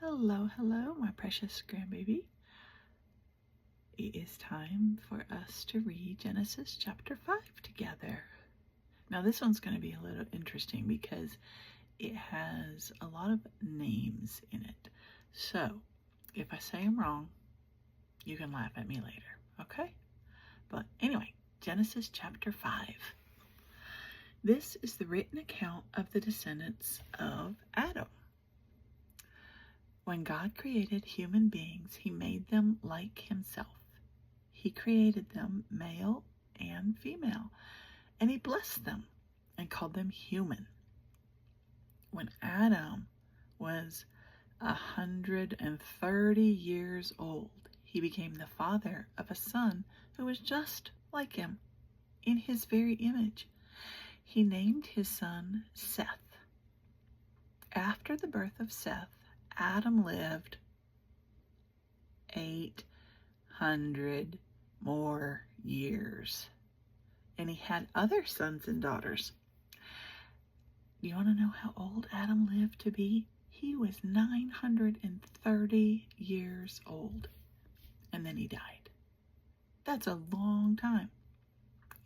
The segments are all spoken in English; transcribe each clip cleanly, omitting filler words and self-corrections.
Hello, hello, my precious grandbaby. It is time for us to read Genesis chapter 5 together. Now, this one's going to be a little interesting because it has a lot of names in it. So, if I say them wrong, you can laugh at me later, okay? But anyway, Genesis chapter 5. This is the written account of the descendants of Adam. When God created human beings, he made them like himself. He created them male and female, and he blessed them and called them human. When Adam was 130 years old, he became the father of a son who was just like him, in his very image. He named his son Seth. After the birth of Seth, Adam lived 800 more years, and he had other sons and daughters. Do you want to know how old Adam lived to be? He was 930 years old, and then he died. That's a long time.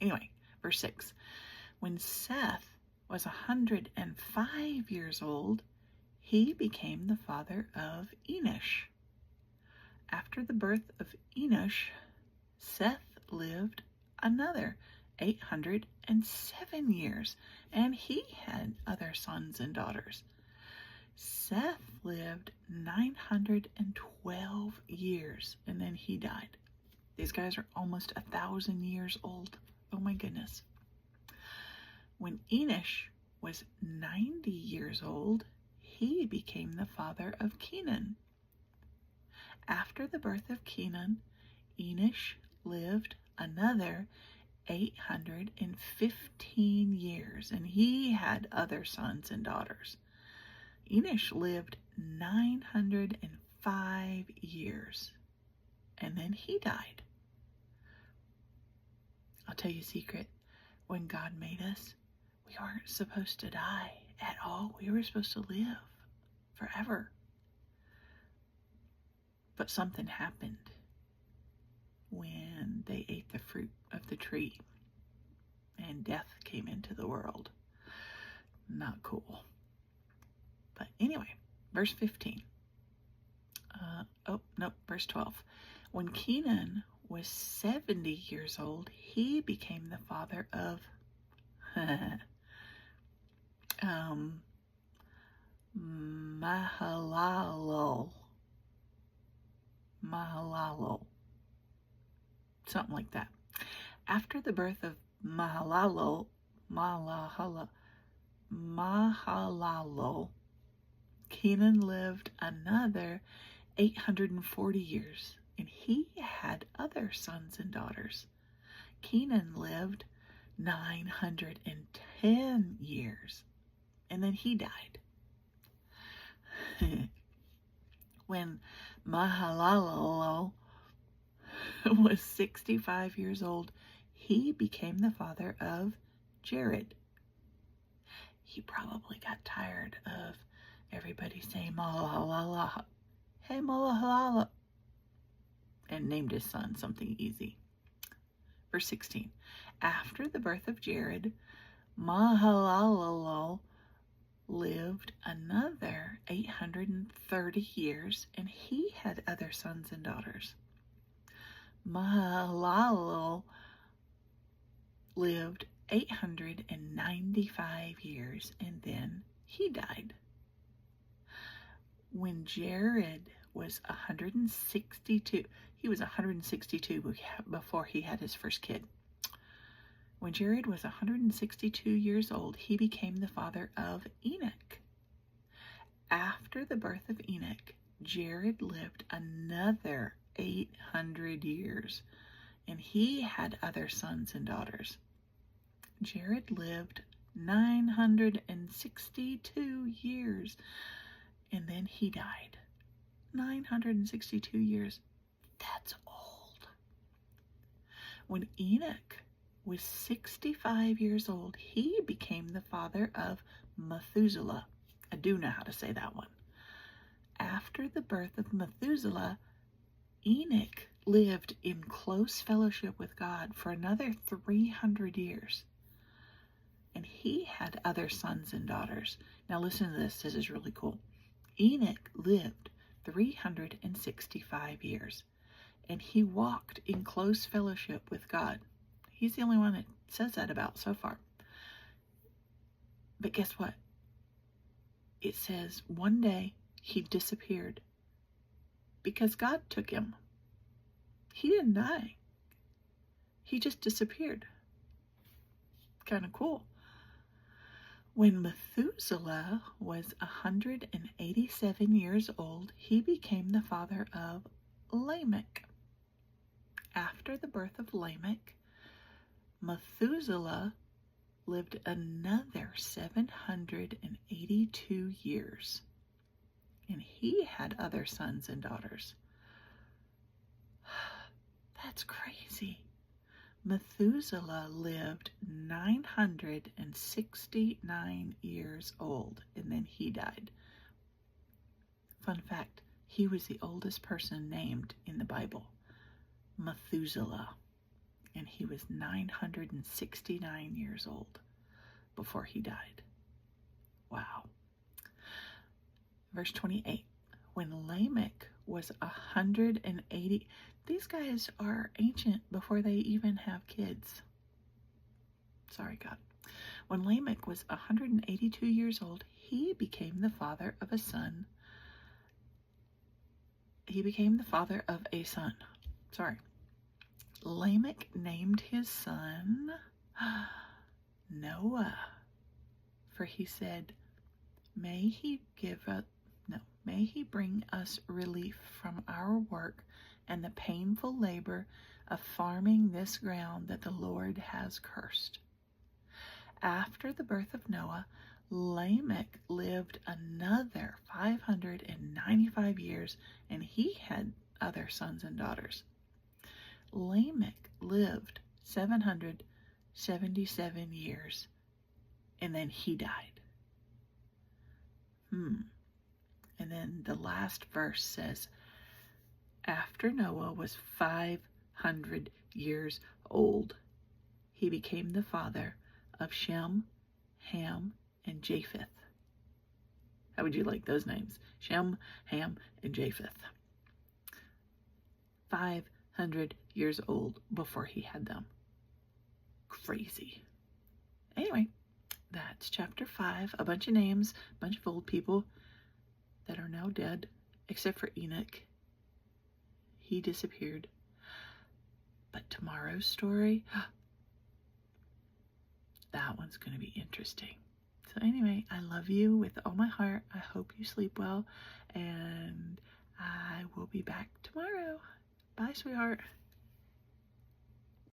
Anyway, verse 6. When Seth was 105 years old, he became the father of Enosh. After the birth of Enosh, Seth lived another 807 years, and he had other sons and daughters. Seth lived 912 years, and then he died. These guys are almost 1,000 years old. Oh my goodness. When Enosh was 90 years old, he became the father of Kenan. After the birth of Kenan, Enosh lived another 815 years, and he had other sons and daughters. Enosh lived 905 years, and then he died. I'll tell you a secret. When God made us, we weren't supposed to die at all. We were supposed to live forever. But something happened when they ate the fruit of the tree, and death came into the world. Not cool. But anyway, verse 15. Verse 12. When Kenan was 70 years old, he became the father of Mahalalel. Something like that. After the birth of Mahalalel, Kenan lived another 840 years, and he had other sons and daughters. Kenan lived 910 years, and then he died. When Mahalalel was 65 years old, he became the father of Jared. He probably got tired of everybody saying Mahalalel, hey Mahalalel, and named his son something easy. Verse 16. After the birth of Jared, Mahalalel lived another 830 years, and he had other sons and daughters. Mahalalel lived 895 years, and then he died. When Jared was 162, he was 162 before he had his first kid. When Jared was 162 years old, he became the father of Enoch. After the birth of Enoch, Jared lived another 800 years, and he had other sons and daughters. Jared lived 962 years, and then he died. 962 years. That's old. When Enoch was 65 years old, he became the father of Methuselah. I do know how to say that one. after the birth of Methuselah, Enoch lived in close fellowship with God for another 300 years. And he had other sons and daughters. Now listen to this. This is really cool. Enoch lived 365 years, and he walked in close fellowship with God. He's the only one that says that about so far. But guess what? It says one day he disappeared because God took him. He didn't die. He just disappeared. Kind of cool. When Methuselah was 187 years old, he became the father of Lamech. After the birth of Lamech, Methuselah lived another 782 years, and he had other sons and daughters. That's crazy. Methuselah lived 969 years old, and then he died. Fun fact, he was the oldest person named in the Bible, Methuselah, and he was 969 years old before he died. Wow. Verse 28, when Lamech was 180, these guys are ancient before they even have kids. Sorry, God. When Lamech was 182 years old, he became the father of a son. Sorry. Lamech named his son Noah, for he said, may he bring us relief from our work and the painful labor of farming this ground that the Lord has cursed. After the birth of Noah, Lamech lived another 595 years, and he had other sons and daughters. Lamech lived 777 years, and then he died. And then the last verse says, after Noah was 500 years old, he became the father of Shem, Ham, and Japheth. How would you like those names? Shem, Ham, and Japheth. 500 years old before he had them. Crazy. Anyway, that's chapter 5. A bunch of names, a bunch of old people that are now dead, except for Enoch. He disappeared. But tomorrow's story, that one's going to be interesting. So anyway, I love you with all my heart. I hope you sleep well, and I will be back tomorrow. Bye, sweetheart.